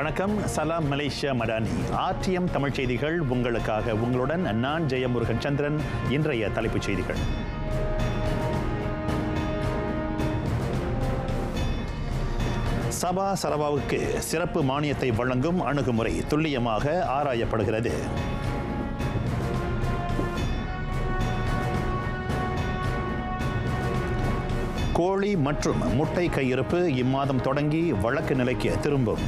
வணக்கம். சலாம் Malaysia Madani. RTM Tamil செய்திகள் உங்களுக்காக. உங்களுடன் நான் ஜெயமுருகன் சந்திரன். இன்றைய தலைப்புச் செய்திகள். சபா சரவாவுக்கு சிறப்பு மானியத்தை வழங்கும் அணுகுமுறை துல்லியமாக ஆராயப்படுகிறது. கோழி மற்றும் முட்டை கையிருப்பு இம்மாதம் தொடங்கி வழக்கு நிலைக்கு திரும்பும்.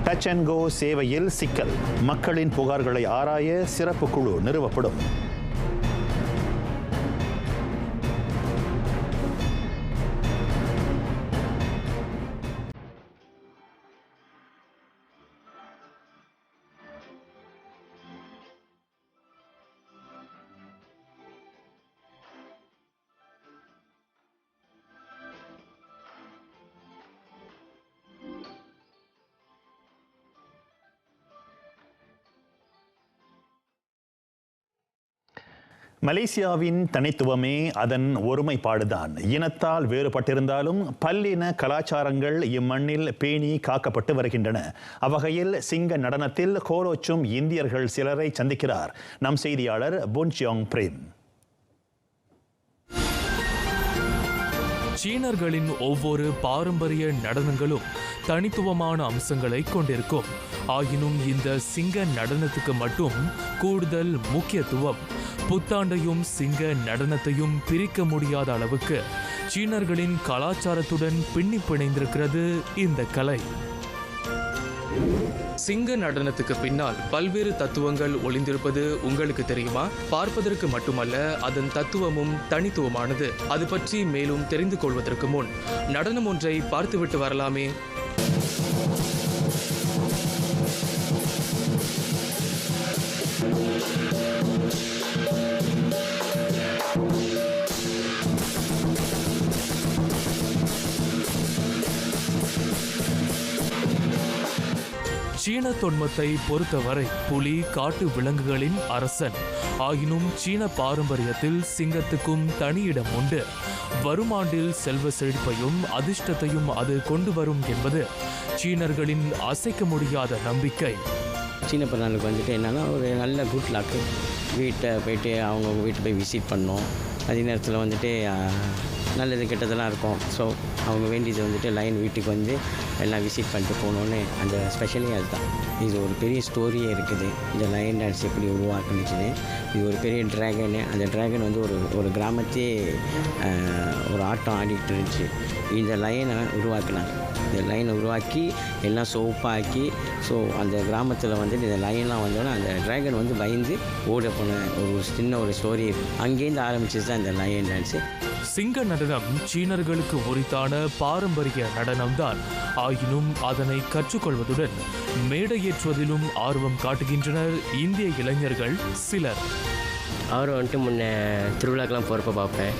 டச் அண்ட் கோ சேவையில் சிக்கல். மக்களின் புகார்களை ஆராய சிறப்பு குழு நிறுவப்படும். மலேசியாவின் தனித்துவமே அதன் ஒருமைப்பாடுதான். இனத்தால் வேறுபட்டிருந்தாலும் பல்லின கலாச்சாரங்கள் இம்மண்ணில் பேணி காக்கப்பட்டு வருகின்றன. அவ்வகையில் சிங்க நடனத்தில் கோலோச்சும் இந்தியர்கள் சிலரை சந்திக்கிறார் நம் செய்தியாளர் புன்சியோங் பிரேம். சீனர்களின் ஒவ்வொரு பாரம்பரிய நடனங்களும் தனித்துவமான அம்சங்களை கொண்டிருக்கும். ஆயினும் இந்த சிங்க நடனத்துக்கு மட்டும் கூடுதல் முக்கியத்துவம். புத்தாண்டையும் சிங்க நடனத்தையும் பிரிக்க முடியாத அளவுக்கு சீனர்களின் கலாச்சாரத்துடன் பின்னி பிணைந்திருக்கிறது இந்த கலை. சிங்க நடனத்துக்கு பின்னால் பல்வேறு தத்துவங்கள் ஒளிந்திருப்பது உங்களுக்கு தெரியுமா? பார்ப்பதற்கு மட்டுமல்ல, அதன் தத்துவமும் தனித்துவமானது. அது பற்றி மேலும் தெரிந்து கொள்வதற்கு முன் நடனம் ஒன்றை பார்த்துவிட்டு வரலாமே. சீன தொன்மத்தை பொறுத்தவரை புலி காட்டு விலங்குகளின் அரசன். ஆயினும் சீன பாரம்பரியத்தில் சிங்கத்துக்கும் தனியிடம் உண்டு. வரும் ஆண்டில் செல்வ செழிப்பையும் அதிர்ஷ்டத்தையும் அது கொண்டு வரும் என்பது சீனர்களின் அசைக்க முடியாத நம்பிக்கை. சீன பிறநாளுக்கு வந்துட்டு என்னன்னா, ஒரு நல்ல குட் லக்கு. வீட்டை போயிட்டு அவங்கவுங்க வீட்டை போய் விசிட் பண்ணோம். அதே நேரத்தில் வந்துட்டு நல்லது கெட்டதெல்லாம் இருக்கும். ஸோ அவங்க வேண்டியது வந்துட்டு லைன் வீட்டுக்கு வந்து எல்லாம் விசிட் பண்ணிட்டு போகணுன்னு அந்த ஸ்பெஷலி அதுதான். இது ஒரு பெரிய ஸ்டோரியே இருக்குது. இந்த லைன் டான்ஸ் எப்படி உருவாக்குனுச்சுன்னு. இது ஒரு பெரிய ட்ராகனு. அந்த ட்ராகன் வந்து ஒரு கிராமத்தையே ஒரு ஆட்டம் ஆடிக்கிட்டு இருந்துச்சு. இந்த லைனை உருவாக்குனாங்க. இந்த லைனை உருவாக்கி எல்லாம் சோப்பாக்கி, ஸோ அந்த கிராமத்தில் வந்துட்டு இந்த லைன்லாம் வந்தோன்னா அந்த ட்ராகன் வந்து பயந்து ஓட போன ஒரு சின்ன ஒரு ஸ்டோரி. அங்கேருந்து ஆரம்பிச்சது தான் இந்த லைன் டான்ஸு. சிங்க நடனம் சீனர்களுக்கு உரித்தான பாரம்பரிய நடனம்தான். ஆயினும் அதனை கற்றுக்கொள்வதுடன் மேடையேற்றுவதிலும் ஆர்வம் காட்டுகின்றனர் இந்திய இளைஞர்கள் சிலர். அவரும் வந்துட்டு முன்ன திருவிழாக்கெலாம் போகிறப்ப பார்ப்பேன்.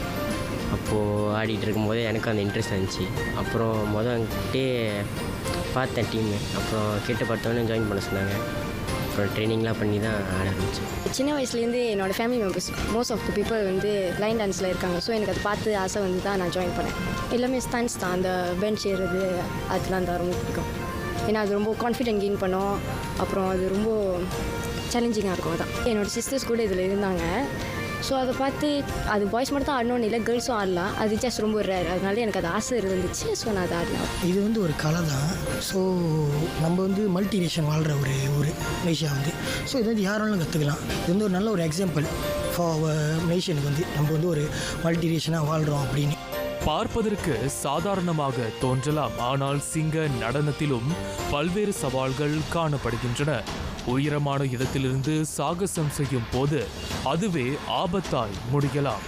அப்போது ஆடிட்டு இருக்கும்போதே எனக்கு அந்த இன்ட்ரெஸ்ட் இருந்துச்சு. அப்புறம் வந்துட்டு பார்த்தேன் டீமு. அப்புறம் கேட்டு பார்த்தோன்னே ஜாயின் பண்ண சொன்னாங்க. அப்புறம் ட்ரைனிங்லாம் பண்ணி தான் ஆட ஆரம்பித்தேன். சின்ன வயசுலேருந்து என்னோடய family members most of the people வந்து லைன் டான்ஸில் இருக்காங்க. ஸோ எனக்கு அதை பார்த்து ஆசை வந்து தான் நான் ஜாயின் பண்ணேன். எல்லாமே ஸ்டான்ஸ் தான். அந்த பெஞ்ச் ஏறுறது அதெல்லாம் தான் ரொம்ப பிடிக்கும். ஏன்னா அது ரொம்ப கான்ஃபிடென்ட் கெயின் பண்ணோம். அப்புறம் அது ரொம்ப சேலஞ்சிங்காக இருக்கும். அதான் என்னோடய சிஸ்டர்ஸ் கூட இதில் இருந்தாங்க. ஸோ அதை பார்த்து அது பாய்ஸ் மட்டும் தான் ஆடணும்னு இல்லை, கேர்ள்ஸும் ஆடலாம். அது ஜஸ்ட் ரொம்ப ரேர். அதனால எனக்கு அது ஆசை இருந்துச்சு. ஸோ நான் அதை ஆடினேன். இது வந்து ஒரு கலை தான். ஸோ நம்ம வந்து மல்டி நேஷன் வாழ்கிற ஒரு மலேசியா வந்து. ஸோ இது வந்து யாராலும் கற்றுக்கலாம். இது வந்து ஒரு நல்ல ஒரு எக்ஸாம்பிள் ஃபார் நேஷனுக்கு வந்து நம்ம வந்து ஒரு மல்டி நேஷனாக வாழ்கிறோம் அப்படின்னு. பார்ப்பதற்கு சாதாரணமாக தோன்றலாம், ஆனால் சிங்க நடனத்திலும் பல்வேறு சவால்கள் காணப்படுகின்றன. உயரமான இடத்திலிருந்து சாகசம் செய்யும் போது அதுவே ஆபத்தாய் முடியலாம்.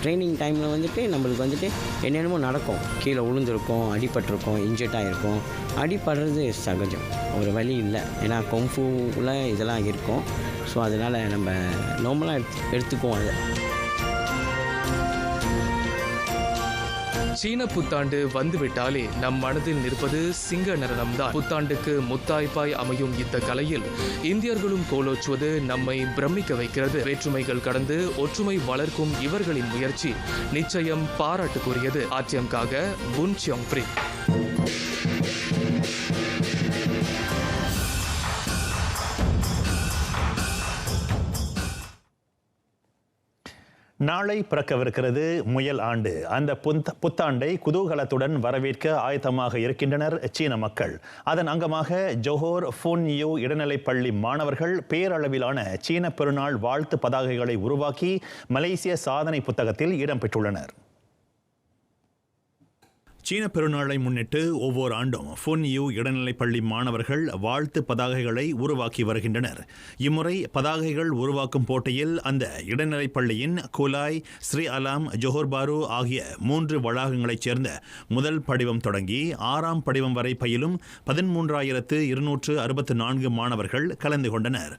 ட்ரைனிங் டைமில் வந்துட்டு நம்மளுக்கு வந்துட்டு என்னென்னமோ நடக்கும். கீழே விழுந்திருக்கும், அடிபட்டிருக்கும், இன்ஜெக்டாக இருக்கும். அடிபடுறது சகஜம், ஒரு வழி இல்லை. ஏன்னா கொம்புல இதெல்லாம் இருக்கும். ஸோ அதனால் நம்ம நார்மலாக எடுத்துக்குவோம் அதை. சீன புத்தாண்டு வந்துவிட்டாலே நம் மனதில் நிற்பது சிங்க நடனம்தான். புத்தாண்டுக்கு முத்தாய்ப்பாய் அமையும் இந்த கலையில் இந்தியர்களும் கோலோச்சுவது நம்மை பிரமிக்க வைக்கிறது. வேற்றுமைகள் கடந்து ஒற்றுமை வளர்க்கும் இவர்களின் முயற்சி நிச்சயம் பாராட்டுக்குரியது. ஆர்டிஎம்காக புன் சியோங் பிரி. நாளை பிறக்கவிருக்கிறது முயல் ஆண்டு. அந்த புத்தாண்டை குதூகலத்துடன் வரவேற்க ஆயத்தமாக இருக்கின்றனர் சீன மக்கள். அதன் அங்கமாக ஜோஹர் ஃபுன் யூ இடைநிலைப்பள்ளி மாணவர்கள் பேரளவிலான சீன பெருநாள் வாழ்த்து பதாகைகளை உருவாக்கி மலேசிய சாதனை புத்தகத்தில் இடம்பெற்றுள்ளனர். சீன பெருநாளை முன்னிட்டு ஒவ்வொரு ஆண்டும் ஃபுன் யூ இடைநிலைப்பள்ளி மாணவர்கள் வாழ்த்து பதாகைகளை உருவாக்கி வருகின்றனர். இம்முறை பதாகைகள் உருவாக்கும் போட்டியில் அந்த இடைநிலைப்பள்ளியின் குலாய், ஸ்ரீ அலாம், ஜோஹர் பாரு ஆகிய 3 வளாகங்களைச் சேர்ந்த முதல் படிவம் தொடங்கி 6ஆம் படிவம் வரை பயிலும் 13,264 மாணவர்கள் கலந்து கொண்டனர்.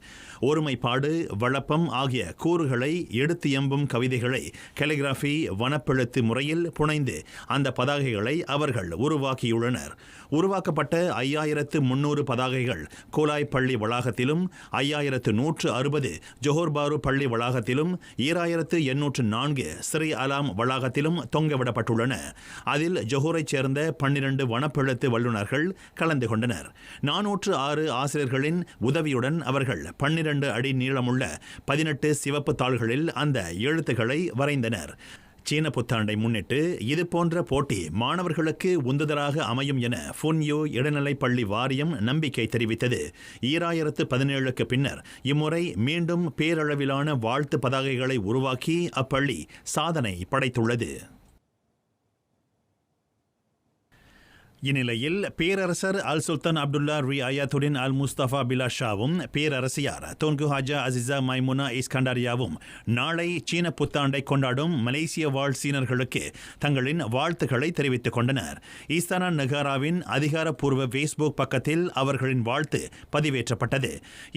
ஒருமைப்பாடு, வழப்பம் ஆகிய கூறுகளை எடுத்து எம்பும் கவிதைகளை கலிகிராஃபி, வனப்பெழுத்து முறையில் புனைந்து அந்த பதாகைகளை அவர்கள் உருவாக்கியுள்ளனர். உருவாக்கப்பட்ட 5300 பதாகைகள் கோலாய் பள்ளி வளாகத்திலும், 5160 ஜோஹர் பாரு பள்ளி வளாகத்திலும், 2804 ஸ்ரீ அலாம் வளாகத்திலும் தொங்கவிடப்பட்டுள்ளன. அதில் ஜோஹரைச் சேர்ந்த 12 வனப்பெழுத்து வல்லுநர்கள் கலந்து கொண்டனர். 406 ஆசிரியர்களின் உதவியுடன் அவர்கள் 12 அடி நீளமுள்ள 18 சிவப்பு தாள்களில் அந்த எழுத்துக்களை வரைந்தனர். சீன புத்தாண்டை முன்னிட்டு இதுபோன்ற போட்டி மாணவர்களுக்கு உந்துதலாக அமையும் என ஃபுன் யூ இடைநிலைப்பள்ளி வாரியம் நம்பிக்கை தெரிவித்தது. 2017க்கு பின்னர் இம்முறை மீண்டும் பேரளவிலான வாழ்த்து பதாகைகளை உருவாக்கி அப்பள்ளி சாதனை படைத்துள்ளது. இந்நிலையில் பேரரசர் அல் சுல்தான் அப்துல்லா ரியாயத்துடின் அல் முஸ்தபா பிலா ஷாவும் பேரரசியார் தொன்கு ஹாஜா அசிசா மைமுனா இஸ்கண்டாரியாவும் நாளை சீன புத்தாண்டை கொண்டாடும் மலேசிய வாழ் சீனர்களுக்கு தங்களின் வாழ்த்துக்களை தெரிவித்துக் கொண்டனர். ஈஸ்தானா நகாராவின் அதிகாரப்பூர்வ ஃபேஸ்புக் பக்கத்தில் அவர்களின் வாழ்த்து பதிவேற்றப்பட்டது.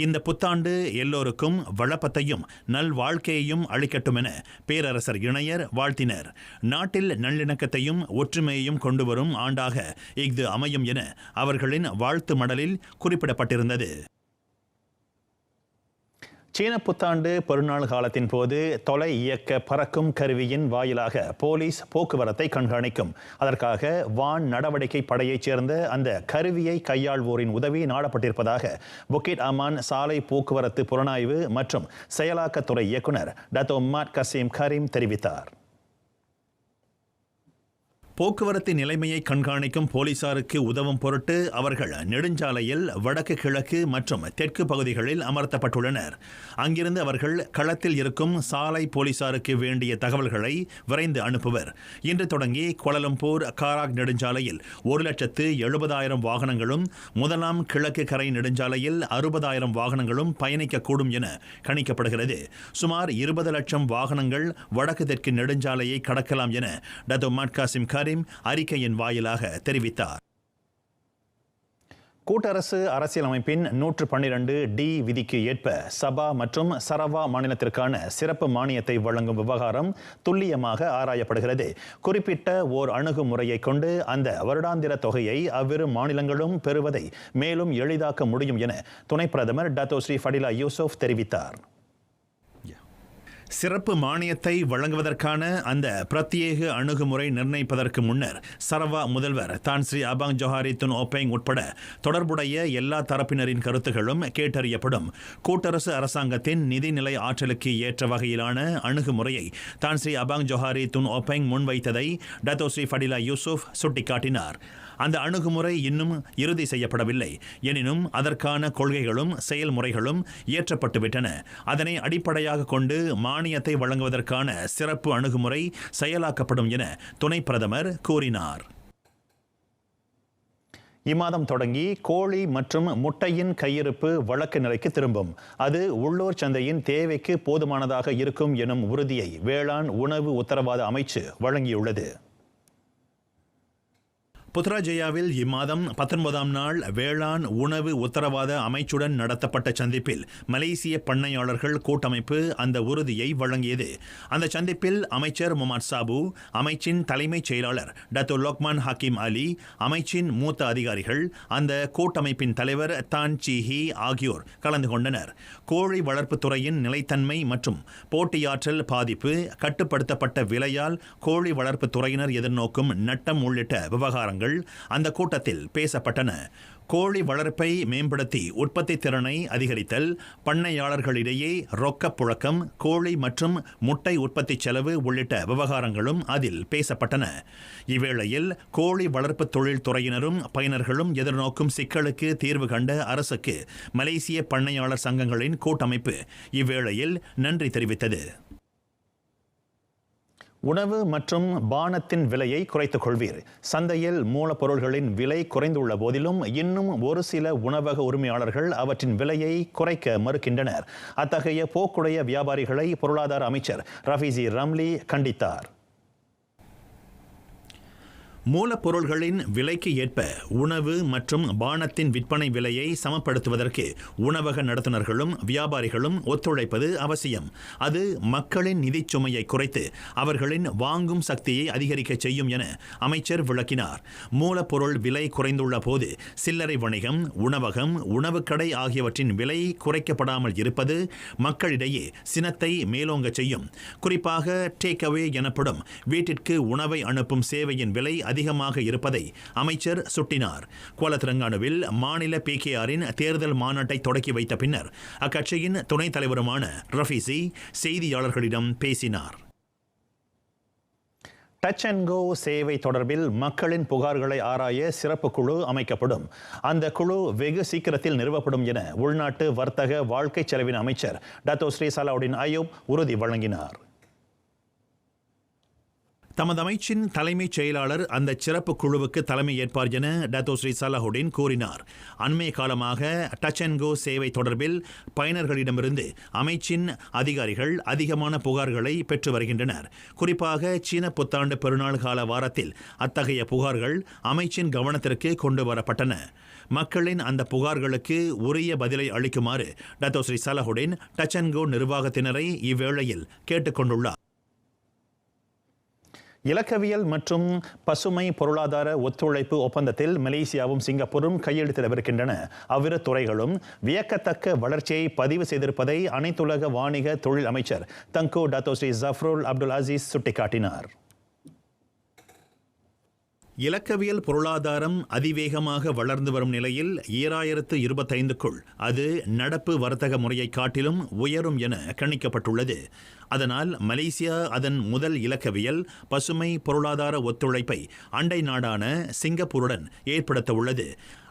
இந்த புத்தாண்டு எல்லோருக்கும் வளப்பத்தையும் நல் வாழ்க்கையையும் அளிக்கட்டும் என பேரரசர் இணையர் வாழ்த்தினர். நாட்டில் நல்லிணக்கத்தையும் ஒற்றுமையையும் கொண்டு வரும் ஆண்டாக இஃது அமையும் என அவர்களின் வாழ்த்து மடலில் குறிப்பிடப்பட்டிருந்தது. சீன புத்தாண்டு பெருநாள் காலத்தின் போது தொலை இயக்க பறக்கும் கருவியின் வாயிலாக போலீஸ் போக்குவரத்தை கண்காணிக்கும். அதற்காக வான் நடவடிக்கை படையைச் சேர்ந்த அந்த கருவியை கையாள்வோரின் உதவி நாடப்பட்டிருப்பதாக புக்கிட் அமான் சாலை போக்குவரத்து புலனாய்வு மற்றும் செயலாக்கத்துறை இயக்குனர் டத்தோ மாட் கசீம் கரீம் தெரிவித்தார். போக்குவரத்து நிலைமையை கண்காணிக்கும் போலீசாருக்கு உதவும் பொருட்டு அவர்கள் நெடுஞ்சாலையில் வடக்கு, கிழக்கு மற்றும் தெற்கு பகுதிகளில் அமர்த்தப்பட்டுள்ளனர். அங்கிருந்து அவர்கள் களத்தில் இருக்கும் சாலை போலீசாருக்கு வேண்டிய தகவல்களை விரைந்து அனுப்புவர். இன்று தொடங்கி கோலலம்பூர் காராக் நெடுஞ்சாலையில் 1,70,000 வாகனங்களும், முதலாம் கிழக்கு கரை நெடுஞ்சாலையில் 60,000 வாகனங்களும் பயணிக்கக்கூடும் என கணிக்கப்படுகிறது. சுமார் 20 லட்சம் வாகனங்கள் வடக்கு தெற்கு நெடுஞ்சாலையை கடக்கலாம் என டத்தோ மாட் கசீம் கரீம் அறிக்கையின் வாயிலாக தெரிவித்தார். கூட்டரசு அரசியலமைப்பின் 112D விதிக்கு ஏற்ப சபா மற்றும் சரவா மாநிலத்திற்கான சிறப்பு மானியத்தை வழங்கும் விவகாரம் துல்லியமாக ஆராயப்படுகிறது. குறிப்பிட்ட ஓர் அணுகுமுறையை கொண்டு அந்த வருடாந்திர தொகையை அவ்விரு மாநிலங்களும் பெறுவதை மேலும் எளிதாக்க முடியும் என துணை பிரதமர் டத்தோ ஸ்ரீ ஃபடிலா யூசுப் தெரிவித்தார். சிறப்பு மானியத்தை வழங்குவதற்கான அந்த பிரத்யேக அணுகுமுறை நிர்ணயிப்பதற்கு முன்னர் சரவா முதல்வர் தான் ஸ்ரீ அபாங் ஜோஹாரி துன் ஓபேங் உட்பட தொடர்புடைய எல்லா தரப்பினரின் கருத்துகளும் கேட்டறியப்படும். கூட்டரசு அரசாங்கத்தின் நிதிநிலை ஆற்றலுக்கு ஏற்ற வகையிலான அணுகுமுறையை தான் Sri Abang Johari Tun Openg முன்வைத்ததை டத்தோ ஸ்ரீ ஃபடிலா யூசுப் சுட்டிக்காட்டினார். அந்த அணுகுமுறை இன்னும் இறுதி செய்யப்படவில்லை. எனினும் அதற்கான கொள்கைகளும் செயல்முறைகளும் இயற்றப்பட்டுவிட்டன. அதனை அடிப்படையாக கொண்டு மானியத்தை வழங்குவதற்கான சிறப்பு அணுகுமுறை செயலாக்கப்படும் என துணை பிரதமர் கூறினார். இம்மாதம் தொடங்கி கோழி மற்றும் முட்டையின் கையிருப்பு வழக்கு நிலைக்கு திரும்பும். அது உள்ளூர் சந்தையின் தேவைக்கு போதுமானதாக இருக்கும் எனும் உறுதியை வேளாண் உணவு உத்தரவாத அமைச்சு வழங்கியுள்ளது. புத்ராஜயாவில் இம்மாதம் 19ஆம் நாள் வேளாண் உணவு உத்தரவாத அமைச்சுடன் நடத்தப்பட்ட சந்திப்பில் மலேசிய பண்ணையாளர்கள் கூட்டமைப்பு அந்த உறுதியை வழங்கியது. அந்த சந்திப்பில் அமைச்சர் முகமது சாபு, அமைச்சின் தலைமைச் செயலாளர் டத்தோ லோக்மான் ஹக்கீம் அலி, அமைச்சின் மூத்த அதிகாரிகள், அந்த கூட்டமைப்பின் தலைவர் தான் சீஹி ஆகியோர் கலந்து கொண்டனர். கோழி வளர்ப்புத் துறையின் நிலைத்தன்மை மற்றும் போட்டியாற்றல் பாதிப்பு, கட்டுப்படுத்தப்பட்ட விலையால் கோழி வளர்ப்புத் துறையினர் எதிர்நோக்கும் நட்டம் உள்ளிட்ட விவகாரங்கள் அந்த கூட்டத்தில் பேசப்பட்டன. கோழி வளர்ப்பை மேம்படுத்தி உற்பத்தி திறனை அதிகரித்தல், பண்ணையாளர்களிடையே ரொக்கப் புழக்கம், கோழி மற்றும் முட்டை உற்பத்தி செலவு உள்ளிட்ட விவகாரங்களும் அதில் பேசப்பட்டன. இவ்வேளையில் கோழி வளர்ப்பு தொழில் துறையினரும் பயனர்களும் எதிர்நோக்கும் சிக்கலுக்கு தீர்வு கண்ட அரசுக்கு மலேசிய பண்ணையாளர் சங்கங்களின் கூட்டமைப்பு இவ்வேளையில் நன்றி தெரிவித்தது. உணவு மற்றும் பானத்தின் விலையை குறைத்துக் கொள்வீர். சந்தையில் மூலப்பொருள்களின் விலை குறைந்துள்ள போதிலும் இன்னும் ஒரு சில உணவக உரிமையாளர்கள் அவற்றின் விலையை குறைக்க மறுக்கின்றனர். அத்தகைய போக்குடைய வியாபாரிகளை பொருளாதார அமைச்சர் ரஃபீசி ரம்லி கண்டித்தார். மூலப்பொருள்களின் விலைக்கு ஏற்ப உணவு மற்றும் பானத்தின் விற்பனை விலையை சமப்படுத்துவதற்கு உணவக நடத்துனர்களும் வியாபாரிகளும் ஒத்துழைப்பது அவசியம். அது மக்களின் நிதிச் சுமையை குறைத்து அவர்களின் வாங்கும் சக்தியை அதிகரிக்க செய்யும் என அமைச்சர் விளக்கினார். மூலப்பொருள் விலை குறைந்துள்ள போது சில்லறை வணிகம், உணவகம், உணவுக்கடை ஆகியவற்றின் விலை குறைக்கப்படாமல் இருப்பது மக்களிடையே சினத்தை மேலோங்க செய்யும். குறிப்பாக டேக் அவே எனப்படும் வீட்டிற்கு உணவை அனுப்பும் சேவையின் விலை அதிகமாக இருப்பதை அமைச்சர் சுட்டினார். குவாலத்ரங்கானுவில் மாநில PKRின் தேர்தல் மாநாட்டை தொடக்கி வைத்த பின்னர் அக்கட்சியின் துணைத் தலைவருமான ரஃபீசி செய்தியாளர்களிடம் பேசினார். டச் அண்ட் கோ சேவை தொடர்பில் மக்களின் புகார்களை ஆராய சிறப்பு குழு அமைக்கப்படும். அந்த குழு வெகு சீக்கிரத்தில் நிறுவப்படும் என உள்நாட்டு வர்த்தக வாழ்க்கை செலவின அமைச்சர் டத்தோ ஸ்ரீ சலாவுடின் அயூப் உறுதி வழங்கினார். தமது அமைச்சின் தலைமைச் செயலாளர் அந்த சிறப்பு குழுவுக்கு தலைமை ஏற்பார் என டத்தோ ஸ்ரீ சலாஹுடின் கூறினார். அண்மைய காலமாக டச் அண்ட் கோ சேவை தொடர்பில் பயனர்களிடமிருந்து அமைச்சின் அதிகாரிகள் அதிகமான புகார்களை பெற்று வருகின்றனர். குறிப்பாக சீன புத்தாண்டு பெருநாள் கால வாரத்தில் அத்தகைய புகார்கள் அமைச்சின் கவனத்திற்கு கொண்டு வரப்பட்டன. மக்களின் அந்த புகார்களுக்கு உரிய பதிலை அளிக்குமாறு Datuk Sri Salahuddin Touch and Go நிர்வாகத்தினரை இவ்வேளையில் கேட்டுக்கொண்டுள்ளார். இலக்கவியல் மற்றும் பசுமை பொருளாதார ஒத்துழைப்பு ஒப்பந்தத்தில் மலேசியாவும் சிங்கப்பூரும் கையெழுத்திடவிருக்கின்றன. அவ்விரு துறைகளும் வியக்கத்தக்க வளர்ச்சியை பதிவு செய்திருப்பதை அனைத்துலக வாணிக தொழில் அமைச்சர் Tengku Datuk Sri Zafrul Abdul Aziz சுட்டிக்காட்டினார். இலக்கவியல் பொருளாதாரம் அதிவேகமாக வளர்ந்து வரும் நிலையில் 2025க்குள் அது நடப்பு வர்த்தக முறையை காட்டிலும் உயரும் என கணிக்கப்பட்டுள்ளது. அதனால் மலேசியா அதன் முதல் இலக்கவியல் பசுமை பொருளாதார ஒத்துழைப்பை அண்டை நாடான சிங்கப்பூருடன் ஏற்படுத்த உள்ளது.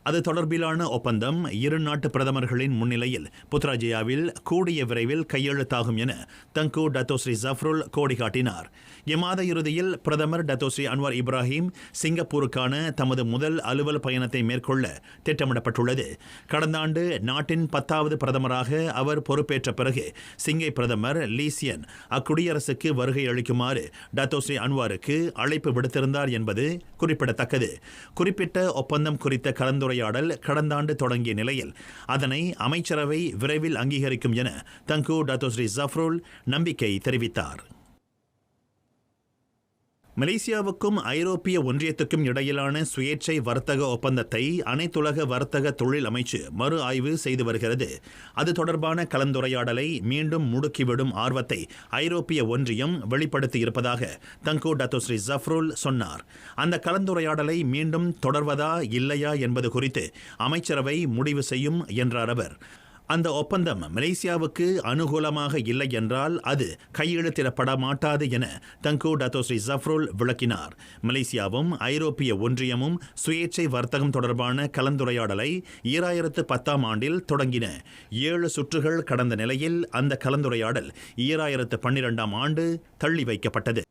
அது தொடர்பிலான ஒப்பந்தம் இரு நாட்டு பிரதமர்களின் முன்னிலையில் புத்ராஜயாவில் கூடிய விரைவில் கையெழுத்தாகும் என தங்கோ டத்தோ ஸ்ரீ ஜஃப்ருல் கோடி காட்டினார். இம்மாத இறுதியில் பிரதமர் டத்தோ ஸ்ரீ அன்வார் இப்ராஹிம் சிங்கப்பூருக்கான தமது முதல் அலுவல் பயணத்தை மேற்கொள்ள திட்டமிடப்பட்டுள்ளது. கடந்த ஆண்டு நாட்டின் 10வது பிரதமராக அவர் பொறுப்பேற்ற பிறகு சிங்கை பிரதமர் லீசியன் அக்குடியரசுக்கு வருகை அளிக்குமாறு டத்தோ ஸ்ரீ அன்வாருக்கு அழைப்பு விடுத்திருந்தார் என்பது குறிப்பிடத்தக்கது. குறிப்பிட்ட ஒப்பந்தம் குறித்த கலந்துரையாடல் கடந்த ஆண்டு தொடங்கிய நிலையில் அதனை அமைச்சரவை விரைவில் அங்கீகரிக்கும் என தங்கோ டத்தோ ஸ்ரீ ஜஃப்ருல் நம்பிக்கை தெரிவித்தார். மலேசியாவுக்கும் ஐரோப்பிய ஒன்றியத்துக்கும் இடையிலான சுயேட்சை வர்த்தக ஒப்பந்தத்தை அனைத்துலக வர்த்தக தொழில் அமைச்சு மறு ஆய்வு செய்து வருகிறது. அது தொடர்பான கலந்துரையாடலை மீண்டும் முடுக்கிவிடும் ஆர்வத்தை ஐரோப்பிய ஒன்றியம் வெளிப்படுத்தி இருப்பதாக தங்கோ டத்தோ ஸ்ரீ ஜஃப்ருல் சொன்னார். அந்த கலந்துரையாடலை மீண்டும் தொடர்வதா இல்லையா என்பது குறித்து அமைச்சரவை முடிவு செய்யும் என்றார் அவர். அந்த ஒப்பந்தம் மலேசியாவுக்கு அனுகூலமாக இல்லை என்றால் அது கையெழுத்திடப்பட மாட்டாது என தங்கோ டத்தோ ஸ்ரீ ஜஃப்ருல் விளக்கினார். மலேசியாவும் ஐரோப்பிய ஒன்றியமும் சுயேட்சை வர்த்தகம் தொடர்பான கலந்துரையாடலை 2010ஆம் ஆண்டில் தொடங்கின. 7 சுற்றுகள் கடந்த நிலையில் அந்த கலந்துரையாடல் 2012ஆம் ஆண்டு தள்ளி வைக்கப்பட்டது.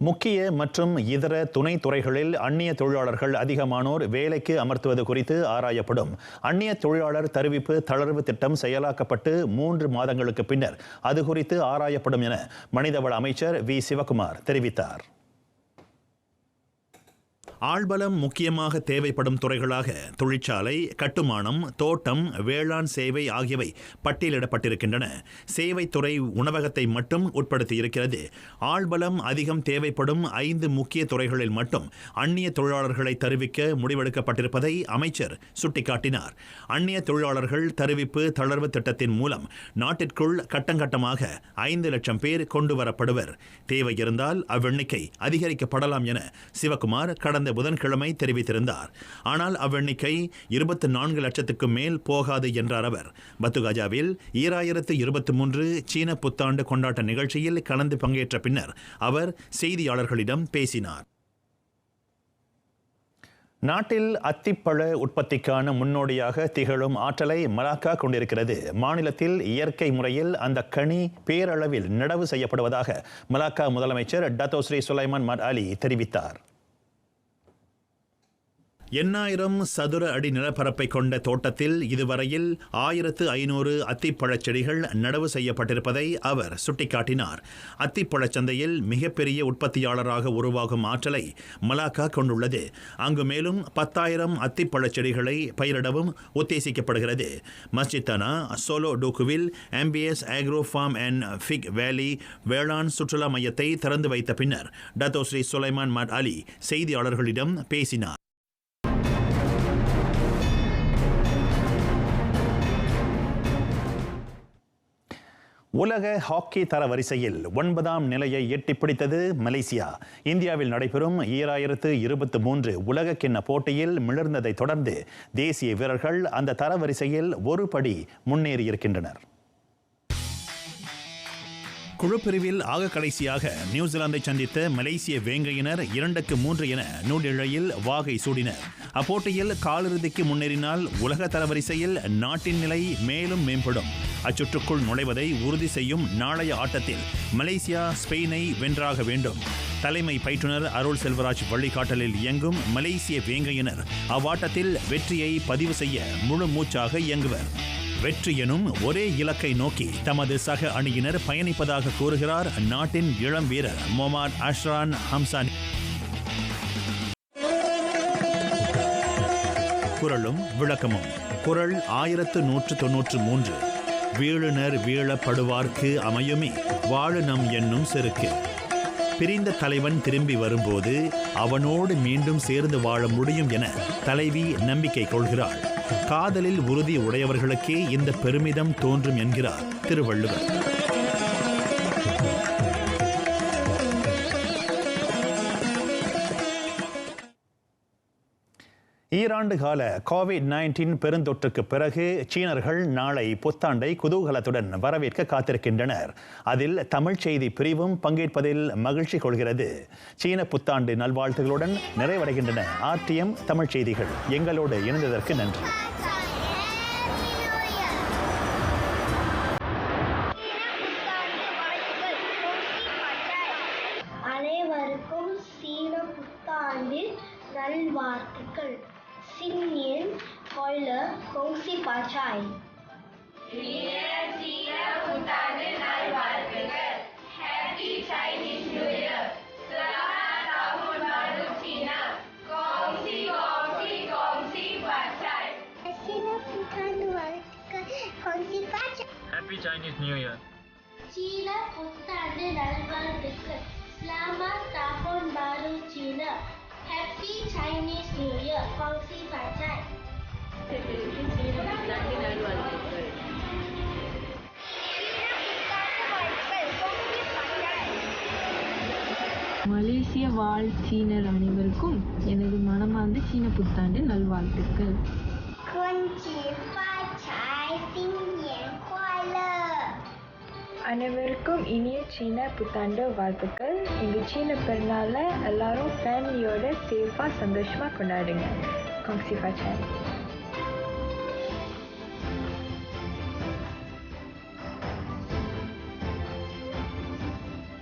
முக்கிய மற்றும் இதர துணை துறைகளில் அந்நிய தொழிலாளர்கள் அதிகமானோர் வேலைக்கு அமர்த்துவது குறித்து ஆராயப்படும். அந்நிய தொழிலாளர் தருவிப்பு தளர்வு திட்டம் செயலாக்கப்பட்டு 3 மாதங்களுக்கு பின்னர் அது குறித்து ஆராயப்படும் என மனிதவள அமைச்சர் வி சிவகுமார் தெரிவித்தார். ஆள்பலம் முக்கியமாக தேவைப்படும் துறைகளாக தொழிற்சாலை, கட்டுமானம், தோட்டம், வேளாண் சேவை ஆகியவை பட்டியலிடப்பட்டிருக்கின்றன. சேவைத்துறை உணவகத்தை மட்டும் உட்படுத்தியிருக்கிறது. ஆள்பலம் அதிகம் தேவைப்படும் 5 முக்கிய துறைகளில் மட்டும் அந்நிய தொழிலாளர்களை தருவிக்க முடிவெடுக்கப்பட்டிருப்பதை அமைச்சர் சுட்டிக்காட்டினார். அந்நிய தொழிலாளர்கள் தருவிப்பு தளர்வு திட்டத்தின் மூலம் நாட்டிற்குள் கட்டங்கட்டமாக 5 லட்சம் பேர் கொண்டுவரப்படுவர். தேவை இருந்தால் அவ்வெண்ணிக்கை அதிகரிக்கப்படலாம் என சிவகுமார் கடந்த புதன்கிழமை தெரிவித்திருந்தார். ஆனால் அவ்வெண்ணிக்கை 24 லட்சத்துக்கு மேல் போகாது என்றார் அவர். பத்துகாஜாவில் 2023 சீன புத்தாண்டு கொண்டாட்ட நிகழ்ச்சியில் கலந்து பங்கேற்ற பின்னர் அவர் செய்தியாளர்களிடம் பேசினார். நாட்டில் அத்திப்பழ உற்பத்திக்கான முன்னோடியாக திகழும் ஆற்றலை மலாக்கா கொண்டிருக்கிறது. மாநிலத்தில் இயற்கை முறையில் அந்த கனி பேரளவில் நடவு செய்யப்படுவதாக மலாக்கா முதலமைச்சர் டத்தோ ஸ்ரீ சுலைமான் மட் அலி தெரிவித்தார். 8,000 சதுர அடி நிலப்பரப்பை கொண்ட தோட்டத்தில் இதுவரையில் 1500 அத்திப்பழச் செடிகள் நடவு செய்யப்பட்டிருப்பதை அவர் சுட்டிக்காட்டினார். அத்திப்பழச் சந்தையில் மிகப்பெரிய உற்பத்தியாளராக உருவாகும் ஆற்றலை மலாக்கா கொண்டுள்ளது. அங்கு மேலும் 10,000 அத்திப்பழச் செடிகளை பயிரிடவும் உத்தேசிக்கப்படுகிறது. மஸ்ஜித்தானா சோலோ டூக்குவில் MBS agro farm and fig valley வேளாண் சுற்றுலா மையத்தை திறந்து வைத்த பின்னர் டத்தோ ஸ்ரீ சுலைமான் மட் அலி செய்தியாளர்களிடம் பேசினார். உலக ஹாக்கி தரவரிசையில் 9ஆம் நிலையை எட்டிப் பிடித்தது மலேசியா. இந்தியாவில் நடைபெறும் 2023 உலகக்கிண்ண போட்டியில் மிளர்ந்ததை தொடர்ந்து தேசிய வீரர்கள் அந்த தரவரிசையில் ஒரு படி முன்னேறியிருக்கின்றனர். குழு பிரிவில் ஆக கடைசியாக நியூசிலாந்தை சந்தித்த மலேசிய வேங்கையினர் 2-3 என நூலிழையில் வாகை சூடினர். அப்போட்டியில் காலிறுதிக்கு முன்னேறினால் உலக தரவரிசையில் நாட்டின் நிலை மேலும் மேம்படும். அச்சுற்றுக்குள் நுழைவதை உறுதி செய்யும் நாளைய ஆட்டத்தில் மலேசியா ஸ்பெயினை வென்றாக வேண்டும். தலைமை பயிற்றுனர் அருள் செல்வராஜ் வழிகாட்டலில் இயங்கும் மலேசிய வேங்கையினர் அவ்வாட்டத்தில் வெற்றியை பதிவு செய்ய முழு மூச்சாக இயங்குவர். வெற்றி எனும் ஒரே இலக்கை நோக்கி தமது சக அணியினர் பயணிப்பதாக கூறுகிறார் நாட்டின் இளம் வீரர் மொஹமட் அஷ்ரான் ஹம்சானி. குரலும் விளக்கமும். குரல் 1193. வீழுனர் வீழப்படுவார்க்கு அமையுமே வாழுநம் என்னும் செருக்கு. பிரிந்த தலைவன் திரும்பி வரும்போது அவனோடு மீண்டும் சேர்ந்து வாழ முடியும் என தலைவி நம்பிக்கை கொள்கிறாள். காதலில் உறுதி உடையவர்களுக்கே இந்த பெருமிதம் தோன்றும் என்கிறார் திருவள்ளுவர். ஈராண்டு கால கோவிட்-19 பெருந்தொற்றுக்கு பிறகு சீனர்கள் நாளை புத்தாண்டை குதூகலத்துடன் வரவேற்க காத்திருக்கின்றனர். அதில் தமிழ் செய்தி பிரிவும் பங்கேற்பதில் மகிழ்ச்சி கொள்கிறது. சீன புத்தாண்டு நல்வாழ்த்துகளுடன் நிறைவடைகின்றன RTM தமிழ் செய்திகள். எங்களோடு இணைந்ததற்கு நன்றி. அனைவருக்கும் சீன புத்தாண்டு நல்வாழ்த்துக்கள். சின்னியன் கோயிலர் கோங்சி பாச்சாய். சீன புத்தாண்டு நல்வாழ்த்துக்கள். Happy Chinese New Year. ஸ்லாமாத் tahun baru Cina. கோங்சி கோங்சி கோங்சி பாச்சாய். சீன புத்தாண்டு வாழ்த்துக்கள். கோங்சி பாச்சாய். Happy Chinese New Year. சீன புத்தாண்டு நல்வாழ்த்துக்கள். ஸ்லாமாத் tahun baru Cina. Happy Chinese New Year. Kongsi Pacai. மலேசிய வாழ் சீனர் அனைவருக்கும் எனது மனமார்ந்த சீன புத்தாண்டு நல்வாழ்த்துக்கள். அனைவருக்கும் இனிய சீன புத்தாண்டு வாழ்த்துக்கள். இந்த சீன பெருநாளை எல்லாரும் ஃபேமிலியோட சேஃபாக சந்தோஷமாக கொண்டாடுங்க. காங்சி பாச்சாய்.